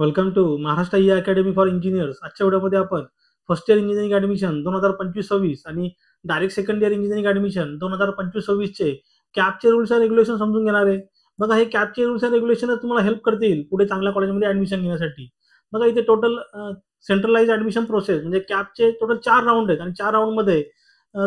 Welcome to Maharashtra E academy for engineers. आजच्या व्हिडिओमध्ये आपण फर्स्ट इयर इंजिनिअरिंग ॲडमिशन 2025-26 आणि direct second year engineering admission 2025-26 चे कॅपचे रूल्स अँड रेग्युलेशन समजून घेणार आहे. बघा, हे कॅपचे रूल्स अँड रेग्युलेशन तुम्हाला हेल्प करतील पुढे चांगल्या कॉलेजमध्ये ॲडमिशन घेण्यासाठी. बघा, इथे टोटल सेंट्रलाइज ॲडमिशन प्रोसेस म्हणजे कॅपचे टोटल 4 राऊंड आहेत आणि 4 राऊंडमध्ये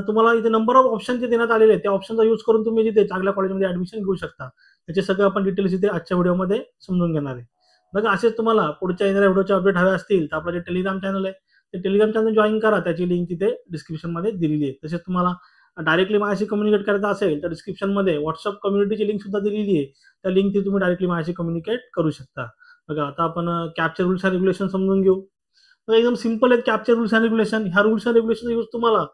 तुम्हाला इथे नंबर ऑफ ऑप्शन जे देण्यात आलेले आहेत त्या ऑप्शनचा यूज करून तुम्ही तिथे चांगल्या कॉलेजमध्ये ॲडमिशन घेऊ शकता. त्याचे सगळं आपण डिटेल्स इथे आजच्या व्हिडिओमध्ये समजून घेणार आहे. बघा, असेच तुम्हाला पुढच्या येणाऱ्या व्हिडिओचे अपडेट हवे असतील तर आपलं जे टेलिग्राम चॅनल आहे ते टेलिग्राम चॅनल जॉईन करा. त्याची लिंक तिथे डिस्क्रिप्शनमध्ये दिलेली आहे. तसेच तुम्हाला डायरेक्टली माझ्याशी कम्युनिकेट करायचं असेल तर डिस्क्रिप्शनमध्ये व्हॉट्सअप कम्युनिटीची लिंक सुद्धा दिलेली आहे. त्या लिंक तुम्ही डायरेक्टली माझ्याशी कम्युनिकेट करू शकता. बघा, आता आपण कॅपचे रूल्स अँड रेग्युलेशन समजून घेऊ. तर एकदम सिंपल आहेत कॅपचे रूल्स अँड रेग्युलेशन. ह्या रूल्स अँड रेग्युलेशन यूज तुम्हाला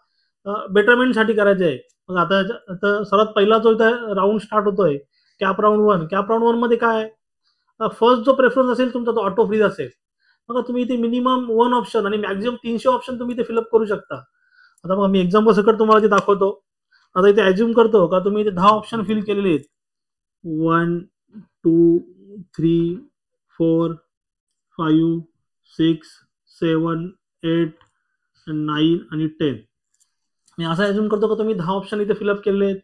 बेटरमेंटसाठी करायचे आहे. मग आता सर्वात पहिला जो इथं राऊंड स्टार्ट होतोय कॅप राऊंड 1. कॅप राऊंड 1 मध्ये काय आहे, फर्स्ट जो प्रेफरन्स असेल तुमचा तो ऑटो फ्रीज असेल. बघा, तुम्ही इथे मिनिमम 1 ऑप्शन आणि मॅक्झिमम 300 ऑप्शन तुम्ही इथे फिलअप करू शकता. आता बघा, मी एक्झाम्पल सकट तुम्हाला ते दाखवतो. आता इथे ॲज्युम करतो का तुम्ही इथे 10 ऑप्शन फिल केलेले आहेत. 1 2 3 4 5 6 7 8 9 आणि 10. मी असं ॲज्युम करतो का तुम्ही 10 ऑप्शन इथे फिलअप केलेले आहेत.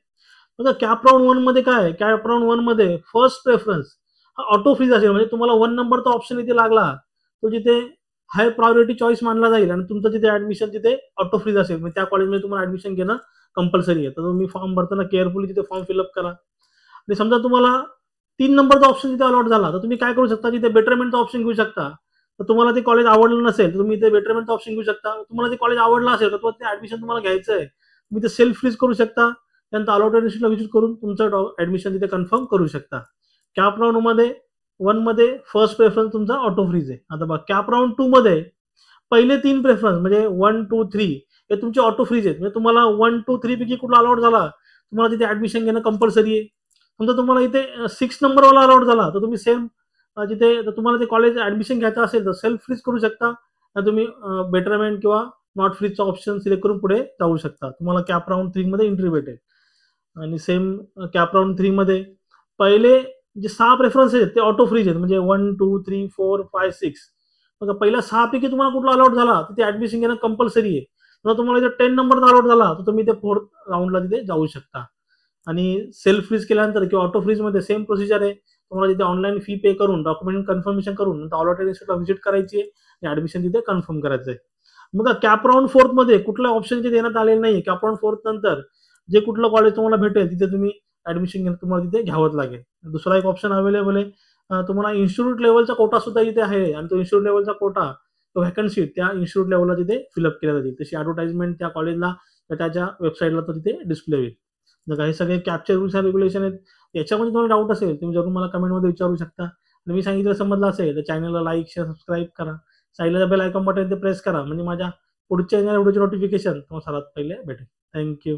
बघा, कॅप राऊंड 1 मध्ये काय आहे, कॅप राऊंड 1 मध्ये फर्स्ट प्रेफरन्स हा ऑटो फ्रीज असेल. म्हणजे तुम्हाला 1 नंबरचा ऑप्शन इथे लागला तो जिथे हाय प्रायोरिटी चॉईस मानला जाईल आणि तुमचं तिथे ऍडमिशन तिथे ऑटो फ्रीज असेल. म्हणजे त्या कॉलेजमध्ये तुम्हाला ऍडमिशन घेणं कंपल्सरी आहे. तर तुम्ही फॉर्म भरताना केअरफुली तिथे फॉर्म फिलअप करा. आणि समजा तुम्हाला 3 नंबरचा ऑप्शन तिथे अलॉट झाला तर तुम्ही काय करू शकता, तिथे बेटरमेंटचा ऑप्शन घेऊ शकता. तर तुम्हाला ते कॉलेज आवडलं नसेल तर तुम्ही इथे बेटरमेंटचा ऑप्शन घेऊ शकता. तुम्हाला ते कॉलेज आवडलं असेल तर ते ऍडमिशन तुम्हाला घ्यायचं आहे, तुम्ही ते सेल्फ फ्रीज करू शकता. त्यानंतर अलॉटेड इन्स्टिट्यूटला व्हिजिट करून तुमचं ऍडमिशन तिथे कन्फर्म करू शकता. कॅप राऊंड मध्ये 1 मध्ये फर्स्ट प्रेफरन्स तुमचा ऑटो फ्रीज आहे. आता बघा, कॅप राऊंड 2 मध्ये पहिले 3 प्रेफरन्स म्हणजे 1 2 3 हे तुमचे ऑटो फ्रीज आहेत. म्हणजे तुम्हाला 1 2 3 पैकी कुठला अलॉट झाला तुम्हाला तिथे ऍडमिशन घेणं कंपल्सरी आहे. समजा तुम्हाला इथे 6 नंबरवाला अलॉट झाला तर तुम्ही सेम जिथे तुम्हाला ते कॉलेज ऍडमिशन घ्यायचं असेल तर सेल्फ फ्रीज करू शकता. तुम्ही बेटरमेंट किंवा नॉट फ्रीजचा ऑप्शन सिलेक्ट करून पुढे जाऊ शकता. तुम्हाला कॅप राऊंड 3 मध्ये एंट्री भेटेल. आणि सेम कॅप राऊंड 3 मध्ये पहिले जे 6 प्रेफरन्स आहेत ते ऑटो फ्रीज आहेत. म्हणजे 1 2 3 4 5 6. बघा, पहिल्या 6 पैकी तुम्हाला कुठला अलॉट झाला तिथे ऍडमिशन घेणं कंपल्सरी आहे. तर तुम्हाला इथे 10 नंबरचा अलॉट झाला तर तुम्ही ते 4th राऊंडला तिथे जाऊ शकता. आणि सेल्फ फ्रीज केल्यानंतर किंवा ऑटो फ्रीज मध्ये सेम प्रोसिजर आहे. तुम्हाला तिथे ऑनलाईन फी पे करून डॉक्युमेंट कन्फर्मेशन करून नंतर अलॉटेड इन्स्टिट्यूटला व्हिजिट करायची आहे आणि ऍडमिशन तिथे कन्फर्म करायचं आहे. मग कॅप राऊंड 4 मध्ये कुठल्या ऑप्शन देण्यात आलेले नाही. कॅप राऊंड 4 नंतर जे कुठलं कॉलेज तुम्हाला भेटेल तिथे तुम्ही ऍडमिशन घेणं तुम्हाला तिथे घ्यावंच लागेल. दुसरा एक ऑप्शन अवेलेबल आहे, तुम्हाला इन्स्टिट्यूट लेवलचा कोटा सुद्धा इथे आहे आणि तो इन्स्टिट्यूट लेवलचा कोटा तो व्हॅकन्सी त्या इन्स्टिट्यूट लेवलला तिथे फिलअप केल्या जातील. तशी ऍडव्हर्टाइजमेंट त्या कॉलेजला त्याच्या वेबसाईटला तो तिथे डिस्प्ले होईल. जर हे सगळे कॅपचे रूल्स अँड रेग्युलेशन आहेत. याच्यामध्ये तुम्हाला डाऊट असेल तुम्ही जरूर मला कमेंटमध्ये विचारू शकता. आणि मी सांगितलं समजलं असेल तर चॅनलला लाईक शेअर सबस्क्राईब करा. साईडला बेल आयकॉन बटन ते प्रेस करा म्हणजे माझ्या पुढच्या व्हिडिओचे नोटिफिकेशन तुम्हाला सर्वात पहिले भेटेल. थँक्यू.